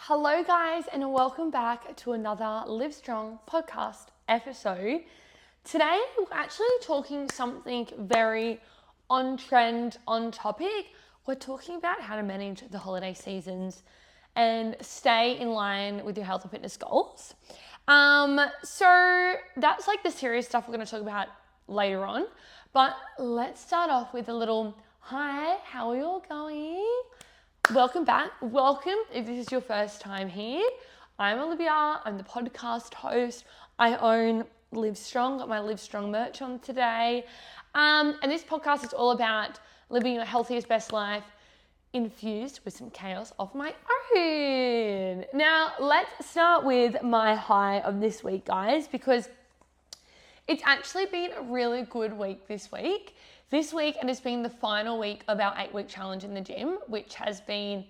Hello, guys, and welcome back to another Live Strong podcast episode. Today, we're actually talking something very on trend, on topic. We're talking about how to manage the holiday seasons and stay in line with your health and fitness goals. So that's like the serious stuff we're going to talk about later on. But let's start off with a little hi, how are you all going? Welcome back. Welcome if this is your first time here. I'm Olivia. I'm the podcast host. I own Live Strong. Got my Live Strong merch on today. And this podcast is all about living your healthiest, best life infused with some chaos of my own. Now, let's start with my high of this week, guys, because it's actually been a really good week this week. This week, it has been the final week of our 8-week challenge in the gym, which has been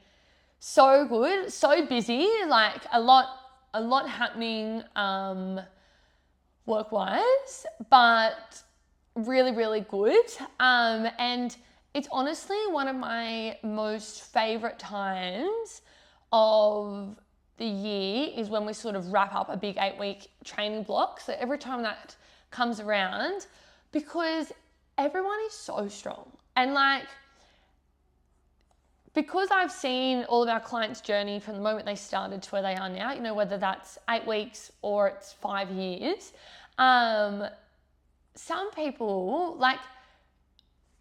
so good, so busy, like a lot happening work-wise, but really, really good. And it's honestly one of my most favorite times of the year is when we sort of wrap up a big 8-week training block. So every time that comes around, because everyone is so strong. And like, because I've seen all of our clients' journey from the moment they started to where they are now, you know, whether that's 8 weeks or it's 5 years, some people, like,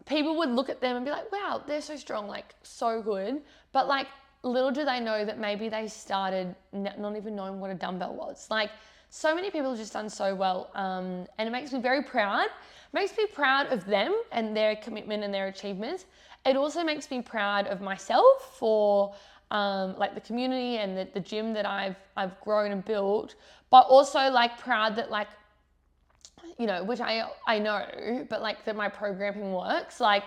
people would look at them and be like, wow, they're so strong, like, so good. But like, little do they know that maybe they started not even knowing what a dumbbell was. Like, so many people have just done so well, and it makes me very proud. It makes me proud of them and their commitment and their achievements. It also makes me proud of myself for like the community and the gym that I've grown and built, but also like proud that, like, you know, which I know, but like that my programming works. Like,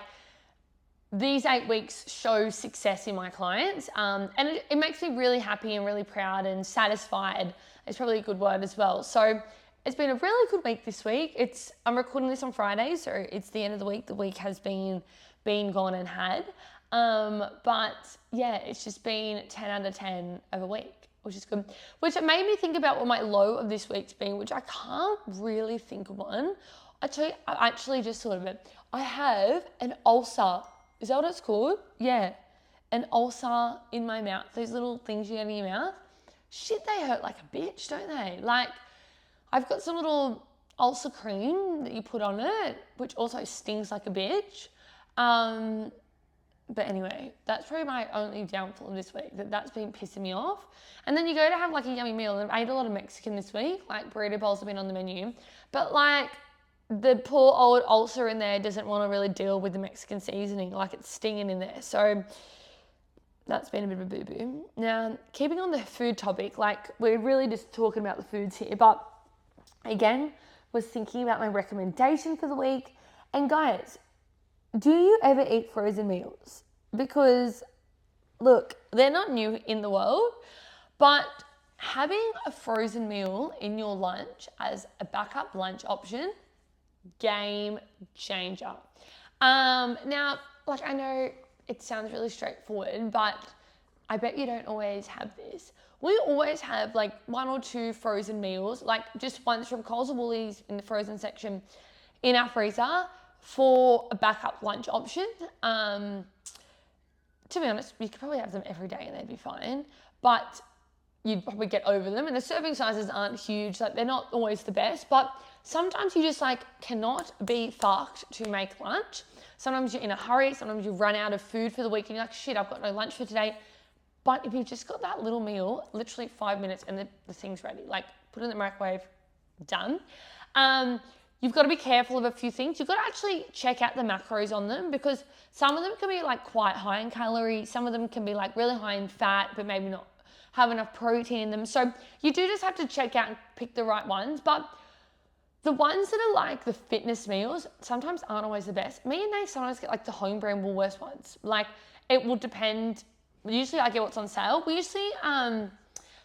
these 8 weeks show success in my clients, and it makes me really happy and really proud and satisfied. It's probably a good word as well. So it's been a really good week this week. I'm recording this on Friday, so it's the end of the week. The week has been gone and had. But yeah, it's just been 10 out of 10 of a week, which is good. Which made me think about what my low of this week's been, which I can't really think of one. I actually just thought of it. I have an ulcer. Is that what it's called? Yeah. An ulcer in my mouth. Those little things you get in your mouth. Shit, they hurt like a bitch, don't they? Like, I've got some little ulcer cream that you put on it, which also stings like a bitch. But anyway, that's probably my only downfall of this week, that's been pissing me off. And then you go to have like a yummy meal, and I ate a lot of Mexican this week, like burrito bowls have been on the menu, but like, the poor old ulcer in there doesn't want to really deal with the Mexican seasoning, like it's stinging in there. So that's been a bit of a boo-boo. Now, keeping on the food topic, like, we're really just talking about the foods here, but again, was thinking about my recommendation for the week. And guys, do you ever eat frozen meals? Because look, they're not new in the world, but having a frozen meal in your lunch as a backup lunch option, game changer. Now, like, I know it sounds really straightforward, but I bet you don't always have this. We always have like 1 or 2 frozen meals, like just ones from Coles or Woolies in the frozen section in our freezer for a backup lunch option. To be honest, you could probably have them every day and they'd be fine, but you'd probably get over them. And the serving sizes aren't huge, like they're not always the best, but sometimes you just like cannot be fucked to make lunch. Sometimes you're in a hurry, sometimes you run out of food for the week and you're like, shit, I've got no lunch for today. But if you've just got that little meal, literally 5 minutes and the thing's ready, like put it in the microwave, done. You've got to be careful of a few things. You've got to actually check out the macros on them, because some of them can be like quite high in calories. Some of them can be like really high in fat, but maybe not have enough protein in them. So you do just have to check out and pick the right ones. But the ones that are like the fitness meals sometimes aren't always the best. Me and Nate sometimes get like the home brand Woolworths ones. Like, it will depend. Usually I get what's on sale. We usually,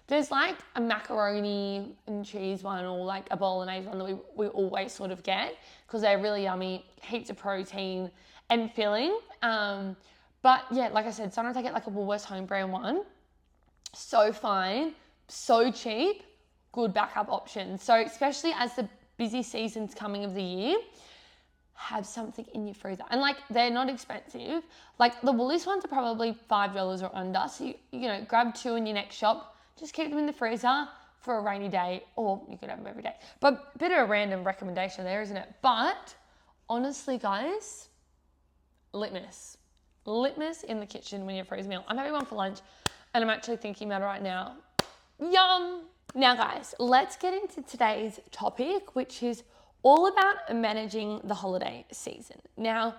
there's like a macaroni and cheese one, or like a bolognese one that we always sort of get, because they're really yummy, heaps of protein and filling. But yeah, like I said, sometimes I get like a Woolworths home brand one. so fine, so cheap, good backup options. So especially as the busy season's coming of the year, have something in your freezer. And like, they're not expensive. Like the Woolies ones are probably $5 or under. So you know, grab 2 in your next shop, just keep them in the freezer for a rainy day, or you could have them every day. But bit of a random recommendation there, isn't it? But honestly, guys, litmus. Litmus in the kitchen when you freeze a meal. I'm having one for lunch and I'm actually thinking about it right now. Yum! Now guys, let's get into today's topic, which is all about managing the holiday season. Now,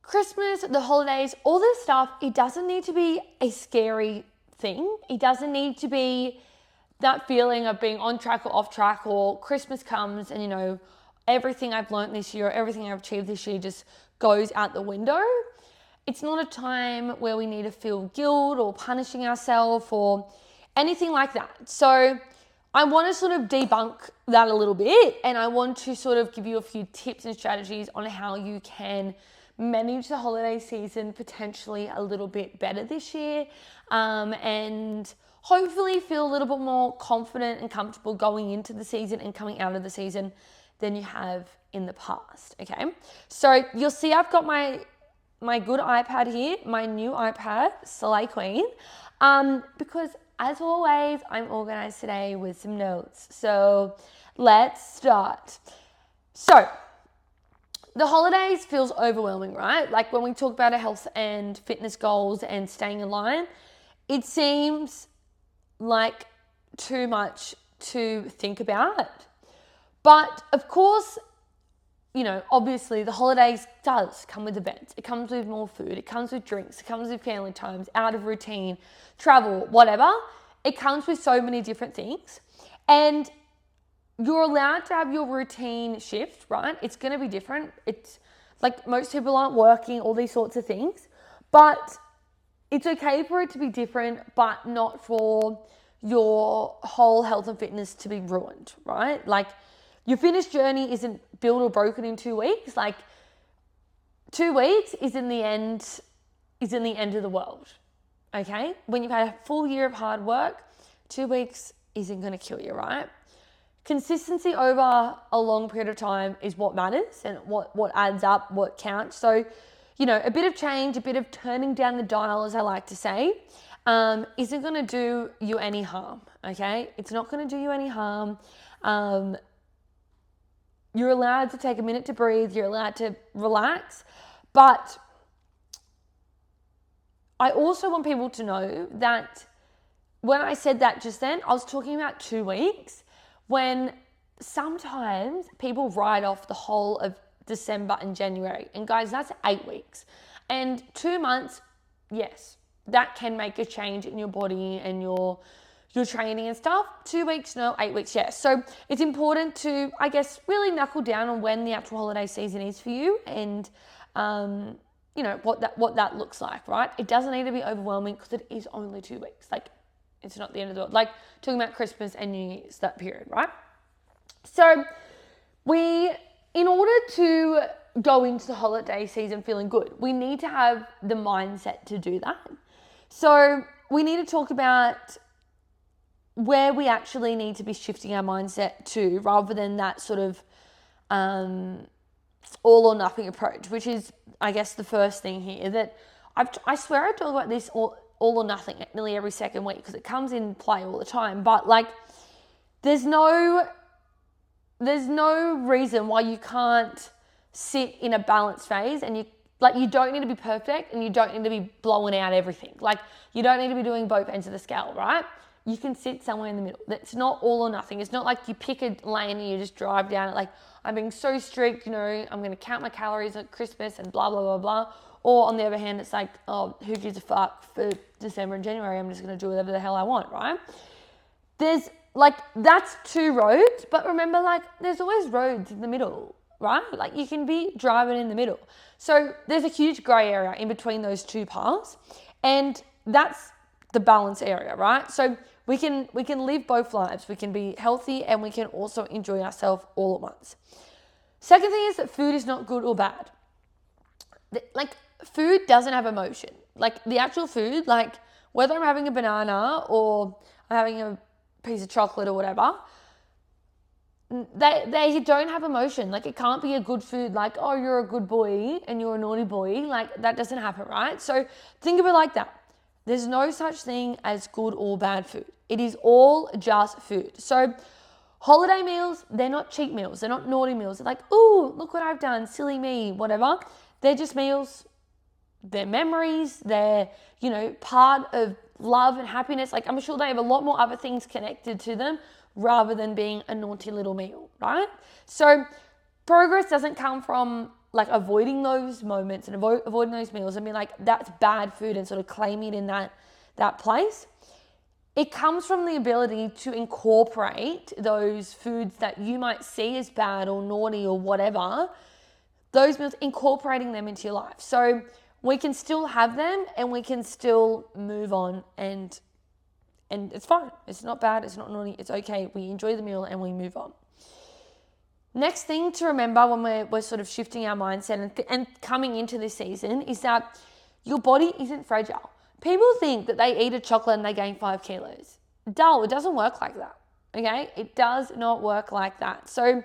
Christmas, the holidays, all this stuff, it doesn't need to be a scary thing. It doesn't need to be that feeling of being on track or off track, or Christmas comes and, you know, everything I've learned this year, everything I've achieved this year just goes out the window. It's not a time where we need to feel guilt or punishing ourselves or anything like that. So I want to sort of debunk that a little bit, and I want to sort of give you a few tips and strategies on how you can manage the holiday season potentially a little bit better this year, and hopefully feel a little bit more confident and comfortable going into the season and coming out of the season than you have in the past, okay? So you'll see I've got my good iPad here, my new iPad, Slay Queen, because as always, I'm organized today with some notes. So let's start. So the holidays feels overwhelming, right? Like when we talk about our health and fitness goals and staying in line, it seems like too much to think about. But of course, you know, obviously the holidays does come with events. It comes with more food. It comes with drinks. It comes with family times, out of routine, travel, whatever. It comes with so many different things. And you're allowed to have your routine shift, right? It's going to be different. It's like most people aren't working, all these sorts of things. But it's okay for it to be different, but not for your whole health and fitness to be ruined, right? Like your fitness journey isn't built or broken in 2 weeks. Like 2 weeks is in the end of the world. Okay? When you've had a full year of hard work, 2 weeks isn't going to kill you, right? Consistency over a long period of time is what matters and what adds up, what counts. So, you know, a bit of change, a bit of turning down the dial, as I like to say, isn't going to do you any harm, okay? It's not going to do you any harm. You're allowed to take a minute to breathe. You're allowed to relax. But I also want people to know that when I said that just then, I was talking about 2 weeks, when sometimes people write off the whole of December and January. And guys, that's 8 weeks. And 2 months, yes, that can make a change in your body and your training and stuff. 2 weeks, no, 8 weeks, yes. So it's important to, I guess, really knuckle down on when the actual holiday season is for you and, you know, what that looks like, right? It doesn't need to be overwhelming because it is only 2 weeks. Like, it's not the end of the world. Like, talking about Christmas and New Year's, that period, right? So in order to go into the holiday season feeling good, we need to have the mindset to do that. So we need to talk about where we actually need to be shifting our mindset to, rather than that sort of all or nothing approach, which is, I guess, the first thing here. That I swear I talk about this all or nothing nearly every second week because it comes in play all the time. But like, there's no reason why you can't sit in a balanced phase, and you don't need to be perfect and you don't need to be blowing out everything. Like, you don't need to be doing both ends of the scale, right? You can sit somewhere in the middle. It's not all or nothing. It's not like you pick a lane and you just drive down it like, I'm being so strict, you know, I'm going to count my calories at Christmas and blah, blah, blah, blah. Or on the other hand, it's like, oh, who gives a fuck for December and January? I'm just going to do whatever the hell I want, right? There's like, that's 2 roads, but remember, like, there's always roads in the middle, right? Like, you can be driving in the middle. So there's a huge gray area in between those 2 paths, and that's the balance area, right? So we can live both lives. We can be healthy and we can also enjoy ourselves all at once. Second thing is that food is not good or bad. Like, food doesn't have emotion. Like, the actual food, like, whether I'm having a banana or I'm having a piece of chocolate or whatever, they don't have emotion. Like, it can't be a good food, like, oh, you're a good boy and you're a naughty boy. Like, that doesn't happen, right? So think of it like that. There's no such thing as good or bad food. It is all just food. So holiday meals, they're not cheat meals. They're not naughty meals. They're like, ooh, look what I've done, silly me, whatever. They're just meals. They're memories. They're, part of love and happiness. Like, I'm sure they have a lot more other things connected to them rather than being a naughty little meal, right? So progress doesn't come from like avoiding those moments and avoiding those meals and being like, that's bad food and sort of claiming it in that place. It comes from the ability to incorporate those foods that you might see as bad or naughty or whatever, those meals, incorporating them into your life. So we can still have them and we can still move on, and it's fine. It's not bad. It's not naughty. It's okay. We enjoy the meal and we move on. Next thing to remember when we're sort of shifting our mindset and coming into this season is that your body isn't fragile. People think that they eat a chocolate and they gain 5 kilos. Dull, it doesn't work like that, okay? It does not work like that. So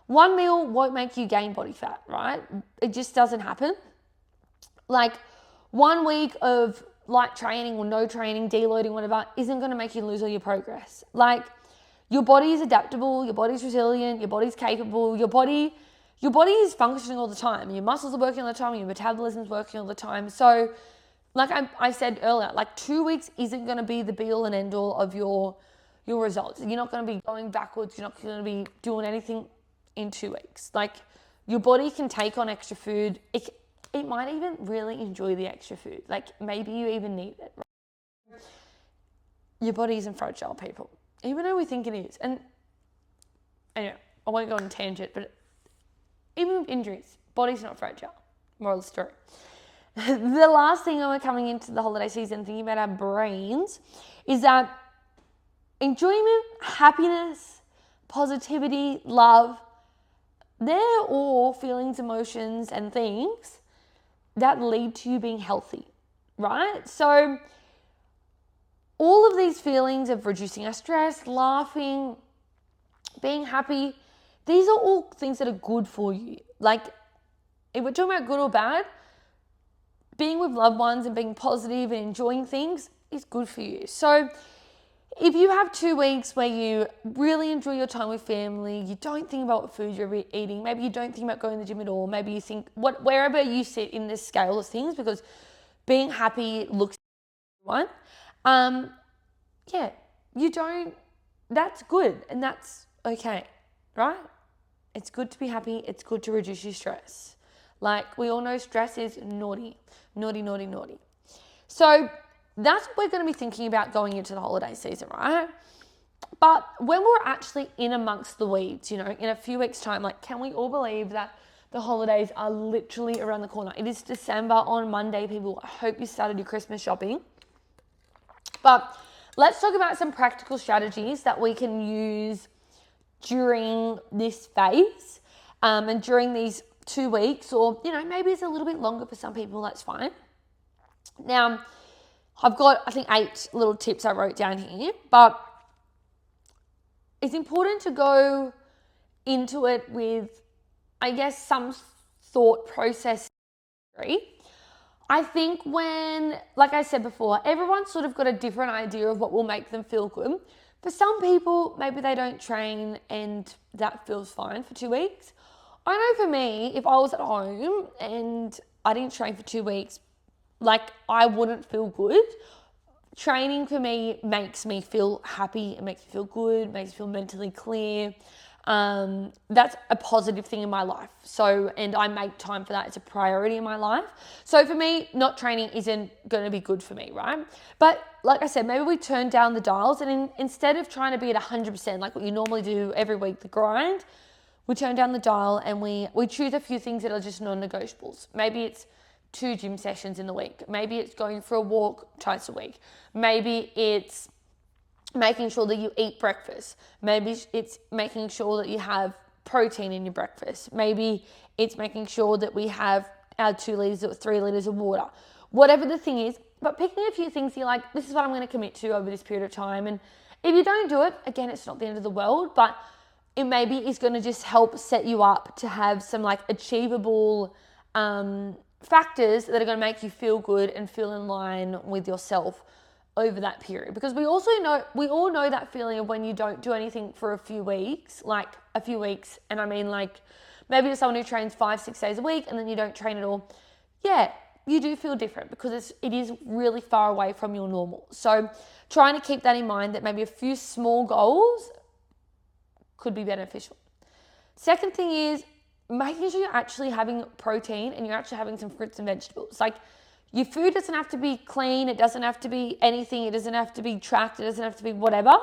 one meal won't make you gain body fat, right? It just doesn't happen. Like 1 week of light training or no training, deloading, whatever, isn't going to make you lose all your progress. Like, your body is adaptable, your body's resilient, your body's capable, your body is functioning all the time. Your muscles are working all the time, your metabolism's working all the time. So, like I said earlier, like 2 weeks isn't going to be the be all and end all of your results. You're not going to be going backwards. You're not going to be doing anything in 2 weeks. Like, your body can take on extra food. It might even really enjoy the extra food. Like, maybe you even need it. Right? Your body isn't fragile, people. Even though we think it is. And anyway, I won't go on a tangent, but even with injuries, body's not fragile. Moral of the story. The last thing when we're coming into the holiday season, thinking about our brains, is that enjoyment, happiness, positivity, love, they're all feelings, emotions, and things that lead to you being healthy, right? So all of these feelings of reducing our stress, laughing, being happy, these are all things that are good for you. Like, if we're talking about good or bad, being with loved ones and being positive and enjoying things is good for you. So if you have 2 weeks where you really enjoy your time with family, you don't think about what food you're eating, maybe you don't think about going to the gym at all, maybe you think wherever you sit in this scale of things, because being happy looks one. That's good and that's okay, right? It's good to be happy. It's good to reduce your stress. Like, we all know stress is naughty. So that's what we're going to be thinking about going into the holiday season, right? But when we're actually in amongst the weeds, in a few weeks' time, like, can we all believe that the holidays are literally around the corner? It is December on Monday, people. I hope you started your Christmas shopping. But let's talk about some practical strategies that we can use during this phase and during these 2 weeks, or, maybe it's a little bit longer for some people, that's fine. Now, I've got, I think, 8 little tips I wrote down here, but it's important to go into it with, I guess, some thought process. I think like I said before, everyone's sort of got a different idea of what will make them feel good. For some people, maybe they don't train and that feels fine for 2 weeks. I know for me, if I was at home and I didn't train for 2 weeks, like, I wouldn't feel good. Training for me makes me feel happy, it makes me feel good, makes me feel mentally clear. That's a positive thing in my life. So, and I make time for that. It's a priority in my life. So for me, not training isn't going to be good for me, right? But like I said, maybe we turn down the dials and instead of trying to be at 100%, like what you normally do every week, the grind, we turn down the dial and we choose a few things that are just non-negotiables. Maybe it's 2 gym sessions in the week. Maybe it's going for a walk twice a week. Maybe it's making sure that you eat breakfast. Maybe it's making sure that you have protein in your breakfast. Maybe it's making sure that we have our 2 liters or 3 liters of water. Whatever the thing is, but picking a few things you're like, this is what I'm going to commit to over this period of time. And if you don't do it, again, it's not the end of the world, but it maybe is going to just help set you up to have some like achievable factors that are going to make you feel good and feel in line with yourself over that period. Because we all know that feeling of when you don't do anything for a few weeks, and I mean like maybe you're someone who trains 5-6 days a week and then you don't train at all. Yeah, you do feel different because it is really far away from your normal. So trying to keep that in mind, that maybe a few small goals could be beneficial. Second thing is making sure you're actually having protein and you're actually having some fruits and vegetables. Like, your food doesn't have to be clean, it doesn't have to be anything, it doesn't have to be tracked, it doesn't have to be whatever.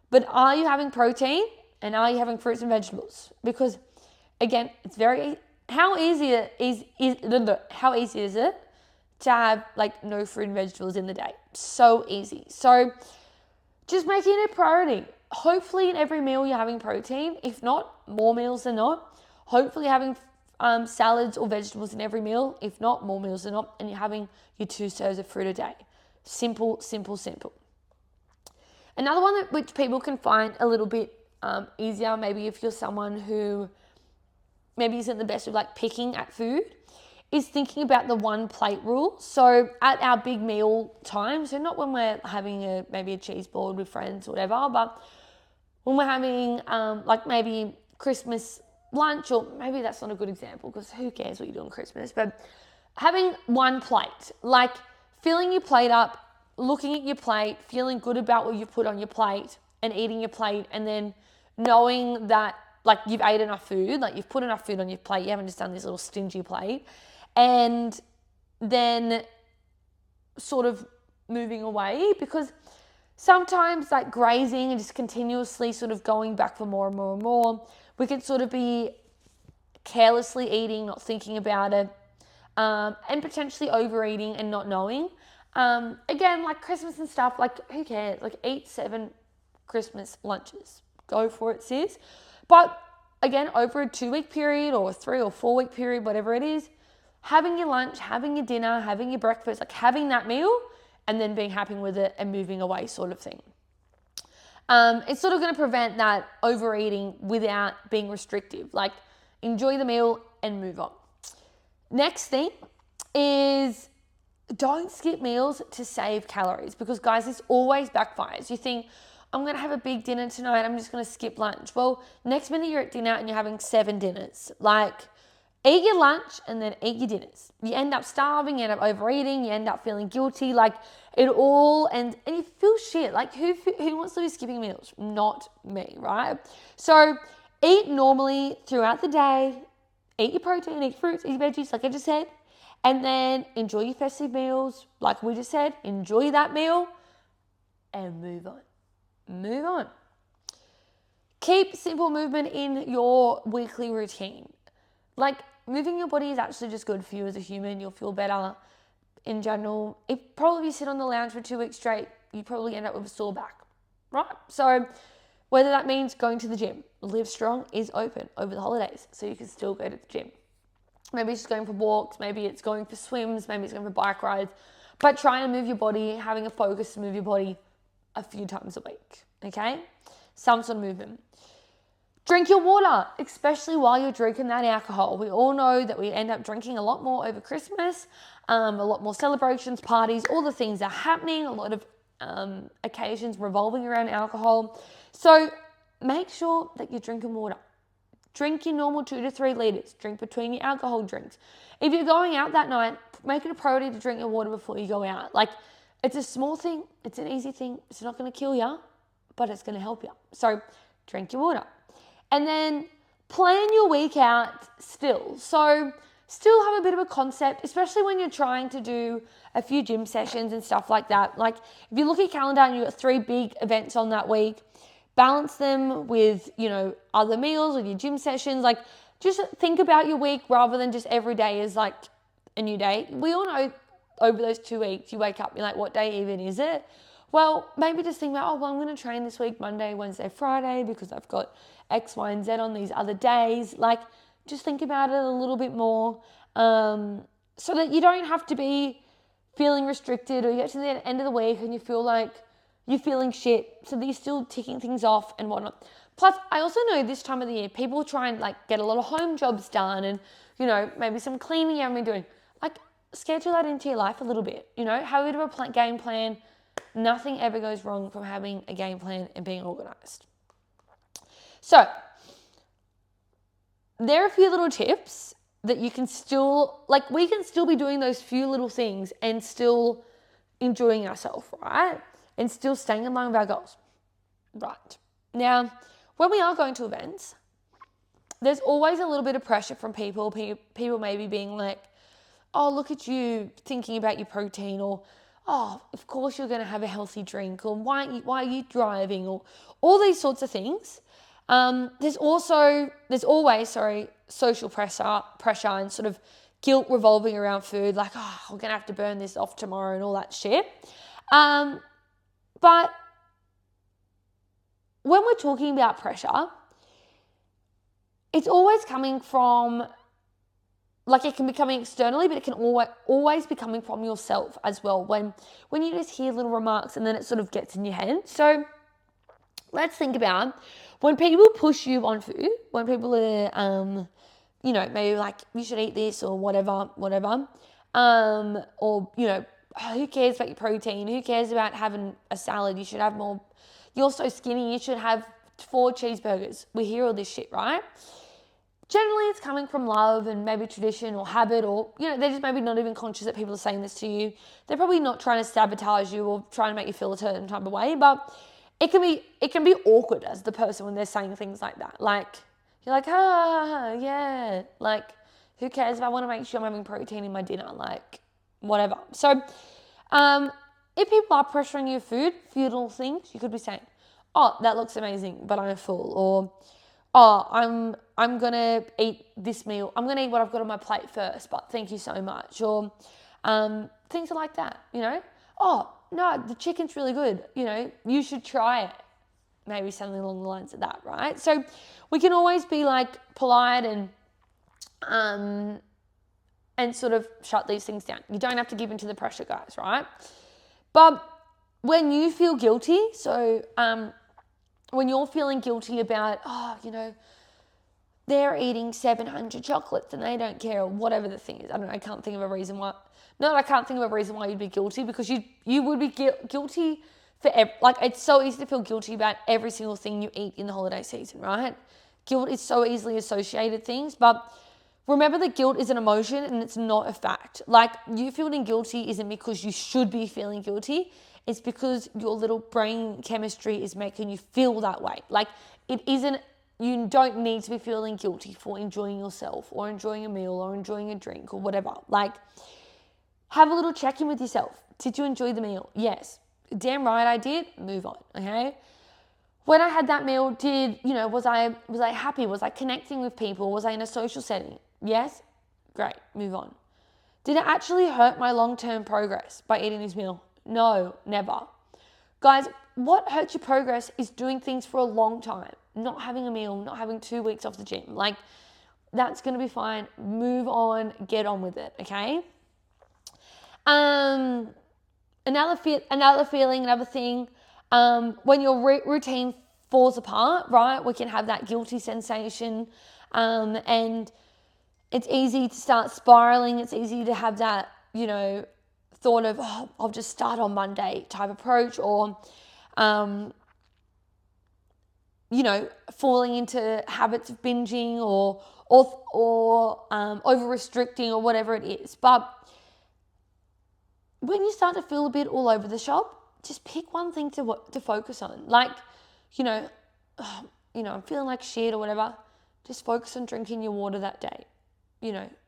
But are you having protein and are you having fruits and vegetables? Because again, it's very, how easy is it to have like no fruit and vegetables in the day? So easy. So just making it a priority. Hopefully in every meal you're having protein. If not, more meals than not. Hopefully having salads or vegetables in every meal. If not, more meals than not. And you're having your 2 serves of fruit a day. Simple, simple, simple. Another one which people can find a little bit easier, maybe if you're someone who maybe isn't the best with like picking at food, is thinking about the 1 plate rule. So at our big meal time, so not when we're having maybe a cheese board with friends or whatever, but when we're having like maybe Christmas lunch, or maybe that's not a good example because who cares what you do on Christmas, but having 1 plate, like filling your plate up, looking at your plate, feeling good about what you've put on your plate and eating your plate, and then knowing that like you've ate enough food, like you've put enough food on your plate, you haven't just done this little stingy plate, and then sort of moving away. Because sometimes like grazing and just continuously sort of going back for more and more and more, we can sort of be carelessly eating, not thinking about it, and potentially overeating and not knowing. Again, like Christmas and stuff, like who cares? Like eat 7 Christmas lunches. Go for it, sis. But again, over a 2-week period or a 3 or 4 week period, whatever it is, having your lunch, having your dinner, having your breakfast, like having that meal and then being happy with it and moving away sort of thing. It's sort of going to prevent that overeating without being restrictive. Like enjoy the meal and move on. Next thing is don't skip meals to save calories, because guys, this always backfires. You think, I'm going to have a big dinner tonight, I'm just going to skip lunch. Well, next minute you're at dinner and you're having 7 dinners. Like, eat your lunch and then eat your dinners. You end up starving, you end up overeating, you end up feeling guilty. Like, it all, and you feel shit. Like, who wants to be skipping meals? Not me, right? So, eat normally throughout the day. Eat your protein, eat fruits, eat your veggies, like I just said. And then enjoy your festive meals, like we just said. Enjoy that meal and move on. Move on. Keep simple movement in your weekly routine. Like, moving your body is actually just good for you as a human. You'll feel better in general. If probably you sit on the lounge for 2 weeks straight, you probably end up with a sore back, right? So whether that means going to the gym, Live Strong is open over the holidays, so you can still go to the gym. Maybe it's just going for walks, maybe it's going for swims, maybe it's going for bike rides, but try and move your body, having a focus to move your body a few times a week, okay? Some sort of movement. Drink your water, especially while you're drinking that alcohol. We all know that we end up drinking a lot more over Christmas, a lot more celebrations, parties, all the things are happening, a lot of occasions revolving around alcohol. So make sure that you're drinking water. Drink your normal 2 to 3 litres. Drink between your alcohol drinks. If you're going out that night, make it a priority to drink your water before you go out. Like, it's a small thing. It's an easy thing. It's not going to kill you, but it's going to help you. So drink your water. And then plan your week out still. So still have a bit of a concept, especially when you're trying to do a few gym sessions and stuff like that. Like, if you look at your calendar and you've got 3 big events on that week, balance them with, other meals or your gym sessions. Like, just think about your week rather than just every day is like a new day. We all know over those 2 weeks, you wake up, you're like, what day even is it? Well, maybe just think about, I'm going to train this week, Monday, Wednesday, Friday, because I've got X, Y, and Z on these other days. Like, just think about it a little bit more, so that you don't have to be feeling restricted, or you get to the end of the week and you feel like you're feeling shit, so that you're still ticking things off and whatnot. Plus, I also know this time of the year, people try and like get a lot of home jobs done and, maybe some cleaning you haven't been doing. Like, schedule that into your life a little bit, have a bit of a game plan. Nothing ever goes wrong from having a game plan and being organized. So, there are a few little tips that you can still, we can still be doing those few little things and still enjoying ourselves, right? And still staying in line with our goals. Right. Now, when we are going to events, there's always a little bit of pressure from people. People maybe being like, oh, look at you thinking about your protein, or, oh, of course you're going to have a healthy drink, or why are you driving, or all these sorts of things. There's always social pressure and sort of guilt revolving around food, like, oh, we're going to have to burn this off tomorrow and all that shit. But when we're talking about pressure, it's always coming from, it can be coming externally, but it can always be coming from yourself as well. When you just hear little remarks and then it sort of gets in your head. So let's think about when people push you on food, when people are, maybe like, you should eat this or whatever, or, who cares about your protein? Who cares about having a salad? You should have more. You're so skinny, you should have 4 cheeseburgers. We hear all this shit, right? Generally, it's coming from love and maybe tradition or habit, or, they're just maybe not even conscious that people are saying this to you. They're probably not trying to sabotage you or trying to make you feel a certain type of way, but it can be awkward as the person when they're saying things like that. Like, you're like, yeah, like, who cares if I want to make sure I'm having protein in my dinner? Like, whatever. So, if people are pressuring you food, few little things, you could be saying, oh, that looks amazing, but I'm full. Or, oh, I'm going to eat this meal. I'm going to eat what I've got on my plate first, but thank you so much. Or things like that, Oh, no, the chicken's really good. You should try it. Maybe something along the lines of that, right? So we can always be like polite and sort of shut these things down. You don't have to give in to the pressure, guys, right? But when you feel guilty, so when you're feeling guilty about, they're eating 700 chocolates and they don't care, or whatever the thing is. I don't know, I can't think of a reason why. No, I can't think of a reason why you'd be guilty, because you would be guilty for, it's so easy to feel guilty about every single thing you eat in the holiday season, right? Guilt is so easily associated things, but remember that guilt is an emotion and it's not a fact. Like, you feeling guilty isn't because you should be feeling guilty. It's because your little brain chemistry is making you feel that way. Like, you don't need to be feeling guilty for enjoying yourself or enjoying a meal or enjoying a drink or whatever. Like, have a little check-in with yourself. Did you enjoy the meal? Yes. Damn right I did. Move on, okay? When I had that meal, was I happy? Was I connecting with people? Was I in a social setting? Yes? Great, move on. Did it actually hurt my long-term progress by eating this meal? No, never. Guys, what hurts your progress is doing things for a long time, not having a meal, not having 2 weeks off the gym. Like, that's going to be fine. Move on, get on with it, okay? Another thing, when your routine falls apart, right, we can have that guilty sensation, and it's easy to start spiraling. It's easy to have that, thought of, oh, I'll just start on Monday type approach, or, falling into habits of binging or over restricting or whatever it is. But when you start to feel a bit all over the shop, just pick one thing to focus on. Like, I'm feeling like shit or whatever. Just focus on drinking your water that day.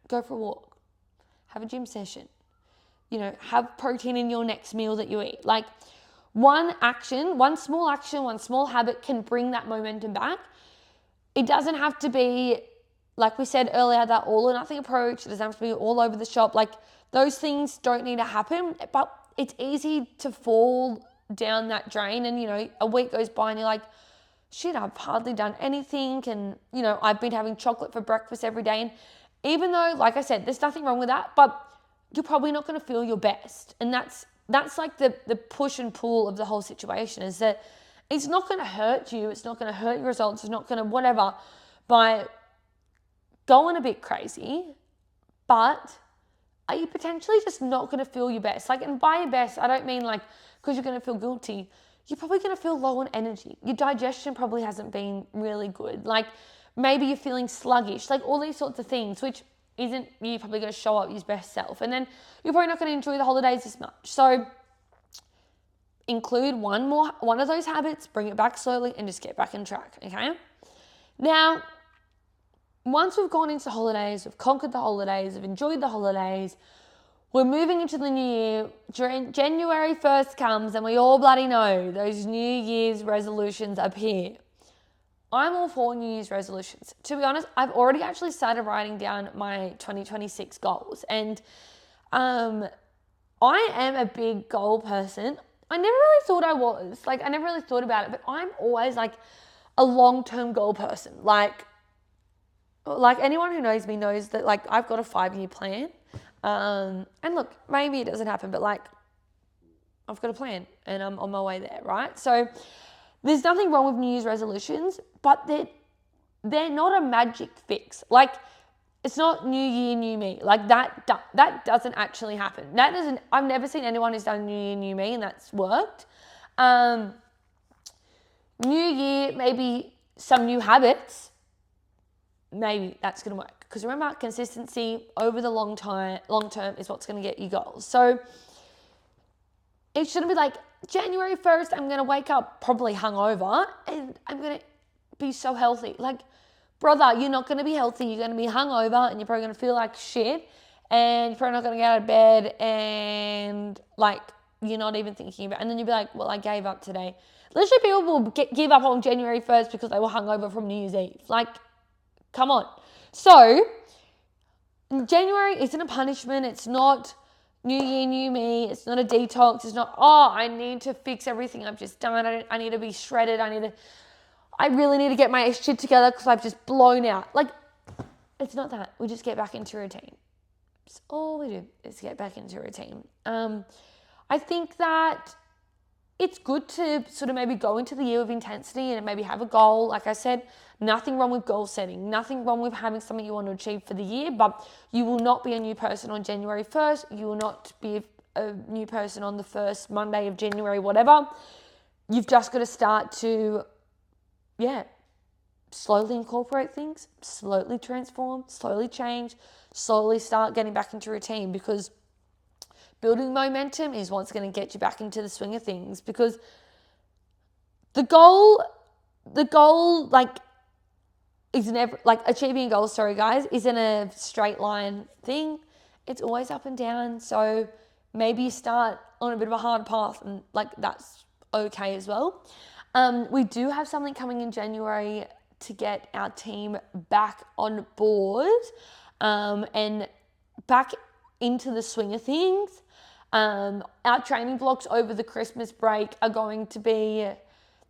Go for a walk. Have a gym session. Have protein in your next meal that you eat. Like, one small action, one small habit can bring that momentum back. It doesn't have to be, like we said earlier, that all or nothing approach. It doesn't have to be all over the shop. Like, those things don't need to happen, but it's easy to fall down that drain, and, a week goes by and you're like, shit, I've hardly done anything, and, I've been having chocolate for breakfast every day. And even though, like I said, there's nothing wrong with that, but you're probably not going to feel your best. And that's like the push and pull of the whole situation, is that it's not going to hurt you. It's not going to hurt your results. It's not going to whatever by going a bit crazy. But are you potentially just not going to feel your best? Like, and by your best, I don't mean like because you're going to feel guilty. You're probably going to feel low on energy. Your digestion probably hasn't been really good. Like, maybe you're feeling sluggish. Like, all these sorts of things, which isn't you probably going to show up your best self. And then you're probably not going to enjoy the holidays as much. So include one of those habits, bring it back slowly, and just get back on track, okay? Now, once we've gone into holidays, we've conquered the holidays, we've enjoyed the holidays, we're moving into the new year. January 1st comes and we all bloody know those New Year's resolutions appear. I'm all for New Year's resolutions. To be honest, I've already actually started writing down my 2026 goals. And I am a big goal person. I never really thought I was. Like, I never really thought about it. But I'm always like a long-term goal person. Like anyone who knows me knows that like I've got a 5-year plan. And look, maybe it doesn't happen, but like I've got a plan and I'm on my way there, right? So there's nothing wrong with New Year's resolutions, but they're not a magic fix. Like, it's not new year, new me. Like that doesn't actually happen. I've never seen anyone who's done new year, new me and that's worked. New year, maybe some new habits, maybe that's going to work. Because remember, consistency over the long term is what's going to get you goals. So it shouldn't be like, January 1st, I'm going to wake up probably hungover and I'm going to be so healthy. Like, brother, you're not going to be healthy. You're going to be hungover and you're probably going to feel like shit and you're probably not going to get out of bed and like you're not even thinking about it. And then you'll be like, well, I gave up today. Literally, people will give up on January 1st because they were hungover from New Year's Eve. Like, come on. So, January isn't a punishment. It's not new year, new me. It's not a detox. It's not, I need to fix everything I've just done. I need to be shredded. I really need to get my shit together because I've just blown out. Like, it's not that. We just get back into routine. It's all we do is get back into routine. I think that it's good to sort of maybe go into the year with intensity and maybe have a goal. Like I said, nothing wrong with goal setting, nothing wrong with having something you want to achieve for the year, but you will not be a new person on January 1st. You will not be a new person on the first Monday of January, whatever. You've just got to start to, slowly incorporate things, slowly transform, slowly change, slowly start getting back into routine, because building momentum is what's going to get you back into the swing of things. Because the goal like is never like achieving a goal, isn't a straight line thing. It's always up and down. So maybe you start on a bit of a hard path and like that's okay as well. We do have something coming in January to get our team back on board and back into the swing of things. Our training blocks over the Christmas break are going to be,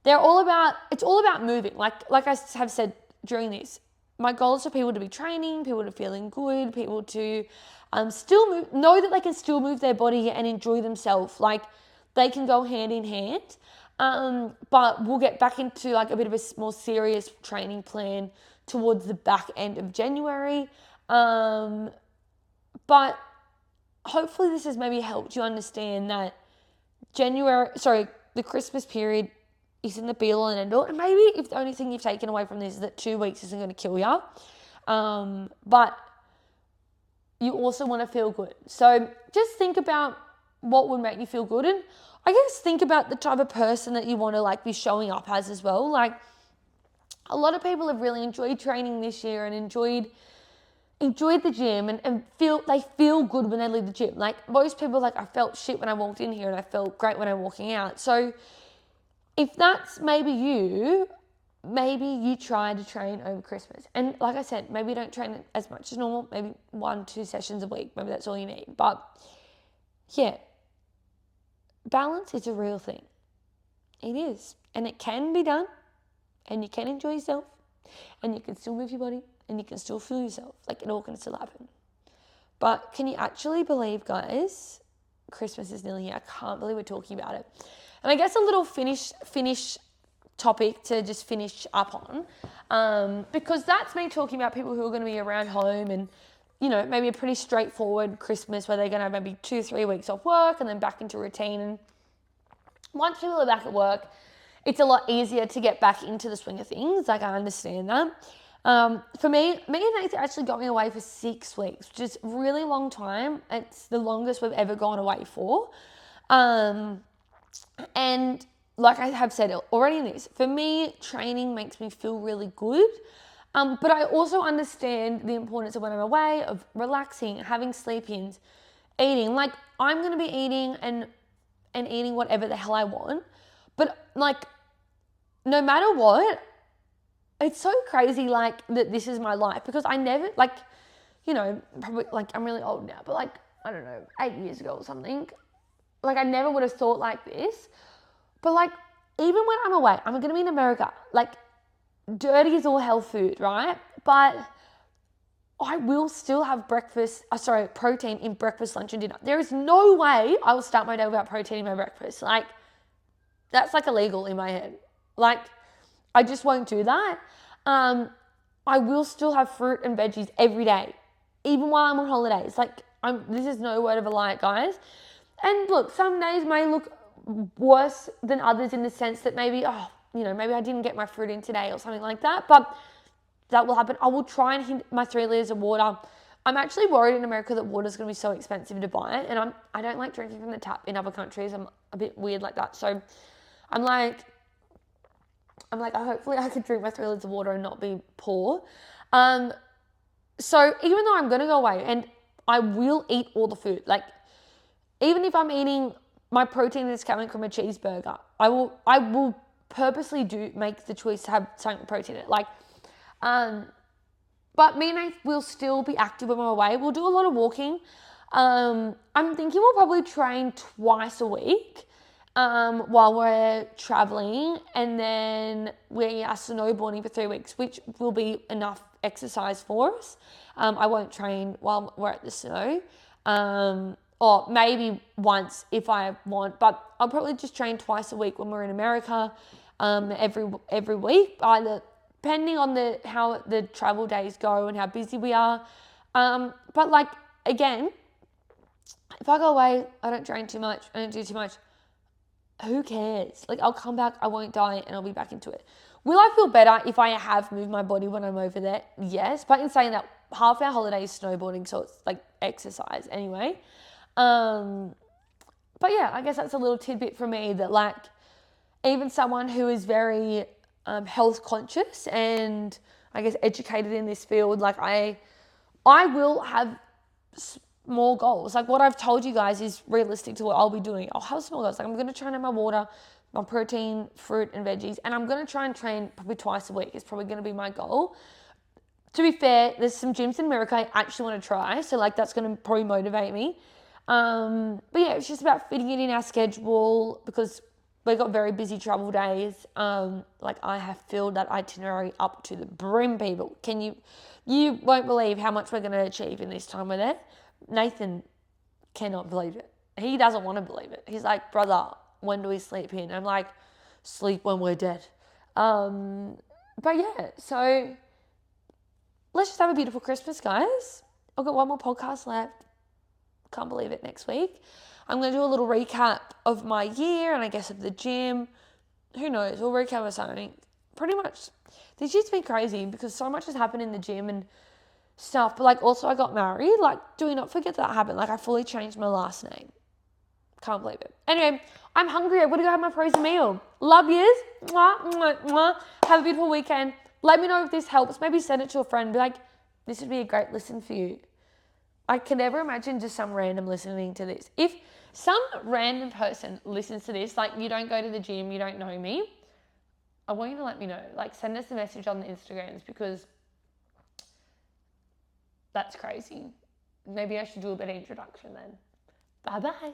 it's all about moving. Like I have said during this, my goal is for people to be training, people to feeling good, people to still know that they can still move their body and enjoy themselves. Like they can go hand in hand. But we'll get back into like a bit of a more serious training plan towards the back end of January. But hopefully this has maybe helped you understand that the Christmas period isn't the be all and end all. And maybe if the only thing you've taken away from this is that 2 weeks isn't going to kill you. But you also want to feel good. So just think about what would make you feel good. And I guess think about the type of person that you want to like be showing up as well. Like a lot of people have really enjoyed training this year and enjoyed the gym and feel good when they leave the gym. Like most people, like I felt shit when I walked in here and I felt great when I'm walking out. So if that's maybe you try to train over Christmas. And like I said, maybe you don't train as much as normal, maybe 1-2 sessions a week. Maybe that's all you need. But yeah, balance is a real thing. It is. And it can be done. And you can enjoy yourself. And you can still move your body. And you can still feel yourself. Like it all can still happen. But can you actually believe, guys, Christmas is nearly here? I can't believe we're talking about it. And I guess a little finish topic to just finish up on, because that's me talking about people who are going to be around home and, maybe a pretty straightforward Christmas where they're going to have maybe 2-3 weeks off work and then back into routine. And once people are back at work, it's a lot easier to get back into the swing of things. Like, I understand that. For me and Nathan are actually going away for 6 weeks, which is a really long time. It's the longest we've ever gone away for. And like I have said already in this, for me, training makes me feel really good. But I also understand the importance of when I'm away, of relaxing, having sleep-ins, eating. Like, I'm going to be eating and eating whatever the hell I want. But, like, no matter what, it's so crazy, like, that this is my life. Because I never, like, probably, like, I'm really old now. But, like, I don't know, 8 years ago or something, like, I never would have thought like this. But, like, even when I'm away, I'm going to be in America. Like, dirty as all hell food, right? But I will still have protein in breakfast, lunch, and dinner. There is no way I will start my day without protein in my breakfast. Like, that's like illegal in my head. Like, I just won't do that. I will still have fruit and veggies every day, even while I'm on holidays. Like, this is no word of a lie, guys. And look, some days may look worse than others in the sense that maybe I didn't get my fruit in today or something like that. But that will happen. I will try and hit my 3 liters of water. I'm actually worried in America that water is going to be so expensive to buy, and I don't like drinking from the tap in other countries. I'm a bit weird like that. So I'm like, hopefully I could drink my 3 liters of water and not be poor. So even though I'm going to go away and I will eat all the food, like, even if I'm eating my protein is coming from a cheeseburger, I will purposely make the choice to have something with protein in it. Like, but me and Nate will still be active when we're away. We'll do a lot of walking. I'm thinking we'll probably train twice a week while we're traveling, and then we are snowboarding for 3 weeks, which will be enough exercise for us. I won't train while we're at the snow, or maybe once if I want, but I'll probably just train twice a week when we're in America, every week, either depending on how the travel days go and how busy we are. But, like, again, if I go away, I don't train too much, I don't do too much, who cares? Like, I'll come back, I won't die, and I'll be back into it. Will I feel better if I have moved my body when I'm over there? Yes. But in saying that, half our holiday is snowboarding, so it's like exercise anyway. But yeah, I guess that's a little tidbit for me that, like, even someone who is very health conscious and I guess educated in this field, like, I will have small goals. Like, what I've told you guys is realistic to what I'll be doing. I'll have small goals. Like, I'm going to try and have my water, my protein, fruit and veggies, and I'm going to try and train probably twice a week. It's probably going to be my goal. To be fair, there's some gyms in America I actually want to try, so, like, that's going to probably motivate me. But yeah, it's just about fitting it in our schedule because we got very busy travel days. Like, I have filled that itinerary up to the brim, people. You won't believe how much we're going to achieve in this time we're there. Nathan cannot believe it. He doesn't want to believe it. He's like, brother, when do we sleep in? I'm like, sleep when we're dead. But yeah, so let's just have a beautiful Christmas, guys. I've got one more podcast left. Can't believe it, next week. I'm going to do a little recap of my year and I guess of the gym. Who knows? We'll recap of something. Pretty much, this year's been crazy because so much has happened in the gym and stuff. But, like, also I got married. Like, do we not forget that happened? Like, I fully changed my last name. Can't believe it. Anyway, I'm hungry. I'm going to go have my frozen meal. Love yous. Mwah, mwah, mwah. Have a beautiful weekend. Let me know if this helps. Maybe send it to a friend. Be like, this would be a great listen for you. I can never imagine just some random listening to this. If some random person listens to this, like, you don't go to the gym, you don't know me, I want you to let me know. Like, send us a message on the Instagrams because that's crazy. Maybe I should do a better introduction then. Bye-bye.